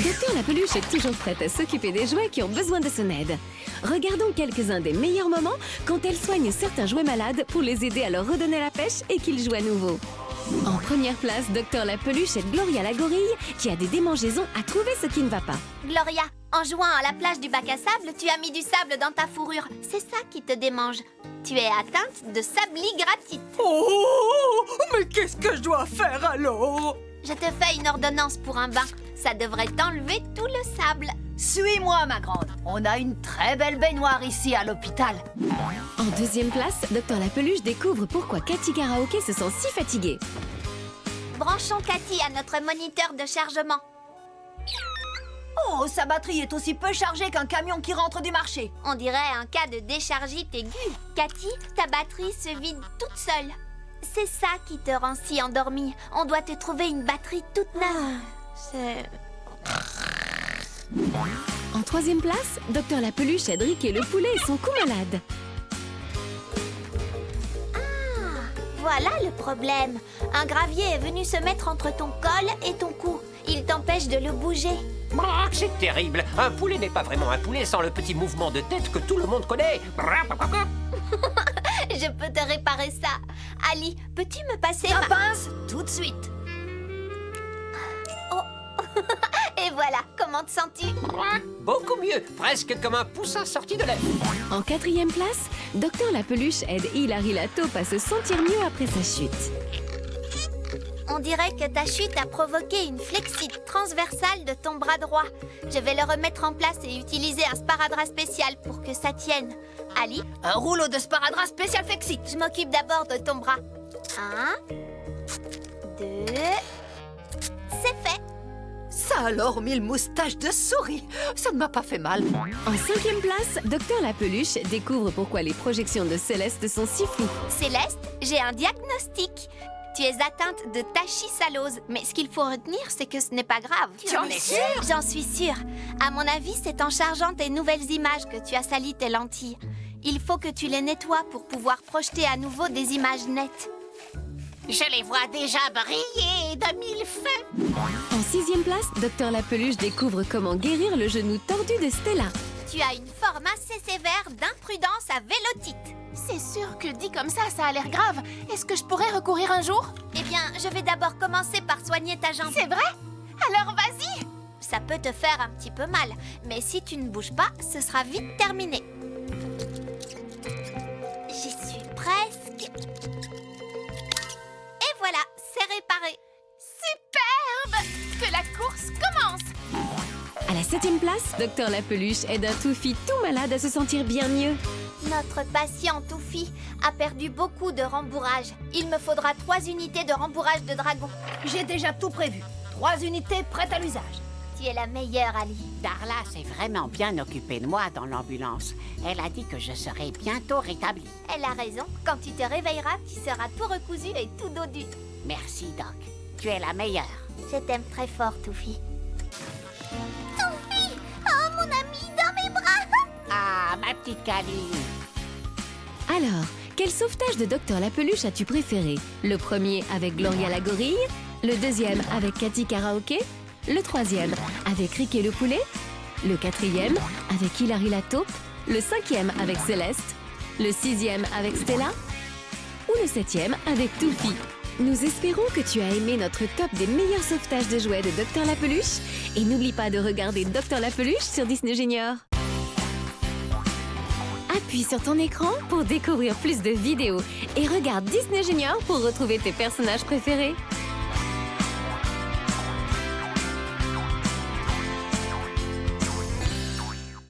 Docteur la Peluche est toujours prête à s'occuper des jouets qui ont besoin de son aide. Regardons quelques-uns des meilleurs moments quand elle soigne certains jouets malades pour les aider à leur redonner la pêche et qu'ils jouent à nouveau. En première place, Docteur la Peluche aide Gloria la gorille qui a des démangeaisons à trouver ce qui ne va pas. Gloria, en jouant à la plage du bac à sable, tu as mis du sable dans ta fourrure. C'est ça qui te démange. Tu es atteinte de sabligratite. Oh, mais qu'est-ce que je dois faire alors? Je te fais une ordonnance pour un bain. Ça devrait t'enlever tout le sable. Suis-moi, ma grande. On a une très belle baignoire ici à l'hôpital. En deuxième place, Docteur la Peluche découvre pourquoi Cathy Karaoké se sent si fatiguée. Branchons Cathy à notre moniteur de chargement. Oh, sa batterie est aussi peu chargée qu'un camion qui rentre du marché. On dirait un cas de déchargite aiguë. Cathy, ta batterie se vide toute seule. C'est ça qui te rend si endormie. On doit te trouver une batterie toute neuve. En troisième place, Docteur la Peluche aide Rick et le poulet et son cou malade. Voilà le problème. Un gravier est venu se mettre entre ton col et ton cou. Il t'empêche de le bouger. C'est terrible. Un poulet n'est pas vraiment un poulet sans le petit mouvement de tête que tout le monde connaît. Je peux te réparer ça. Ali, peux-tu me passer Ça ma... pince tout de suite. Et voilà, comment te sens-tu? Beaucoup mieux. Presque comme un poussin sorti de l'œuf. En quatrième place, Docteur la Peluche aide Hilary la taupe à se sentir mieux après sa chute. On dirait que ta chute a provoqué une flexite transversale de ton bras droit. Je vais le remettre en place et utiliser un sparadrap spécial pour que ça tienne. Ali, Un rouleau de sparadrap spécial flexi. je m'occupe d'abord de ton bras. 1, 2... C'est fait. Ça alors, 1000 moustaches de souris. Ça ne m'a pas fait mal. En cinquième place, Docteur la Peluche découvre pourquoi les projections de Céleste sont si floues. Céleste, j'ai un diagnostic. Tu es atteinte de tachycalose, mais ce qu'il faut retenir, c'est que ce n'est pas grave. Tu en es sûre? J'en suis sûre. À mon avis, c'est en chargeant tes nouvelles images que tu as sali tes lentilles. Il faut que tu les nettoies pour pouvoir projeter à nouveau des images nettes. Je les vois déjà briller de mille feux. En sixième place, Docteur la Peluche découvre comment guérir le genou tordu de Stella. Tu as une forme assez sévère d'imprudence à vélotite. C'est sûr que dit comme ça a l'air grave. Est-ce que je pourrais recourir un jour? Eh bien, je vais d'abord commencer par soigner ta jambe. C'est vrai? Alors vas-y! Ça peut te faire un petit peu mal, mais si tu ne bouges pas, ce sera vite terminé. J'y suis presque. Et voilà, c'est réparé. Superbe! Que la course commence! À la septième place, Docteur la Peluche aide un Touffi tout malade à se sentir bien mieux. Notre patient Touffi a perdu beaucoup de rembourrage. Il me faudra 3 unités de rembourrage de dragon. J'ai déjà tout prévu. 3 unités prêtes à l'usage. Tu es la meilleure, Ali. Darla s'est vraiment bien occupée de moi dans l'ambulance. Elle a dit que je serais bientôt rétablie. Elle a raison. Quand tu te réveilleras, tu seras tout recousu et tout dodu. Merci, Doc. Tu es la meilleure. Je t'aime très fort, Touffi. Touffi! Oh, mon ami, dans mes bras! Ah, ma petite Cali. Alors, quel sauvetage de Docteur la Peluche as-tu préféré? Le premier avec Gloria la gorille, le deuxième avec Cathy Karaoké, le troisième avec Rick et le poulet, le quatrième avec Hilary la taupe, le cinquième avec Céleste, le sixième avec Stella ou le septième avec Touffi? Nous espérons que tu as aimé notre top des meilleurs sauvetages de jouets de Docteur la Peluche et n'oublie pas de regarder Docteur la Peluche sur Disney Junior. Appuie sur ton écran pour découvrir plus de vidéos et regarde Disney Junior pour retrouver tes personnages préférés.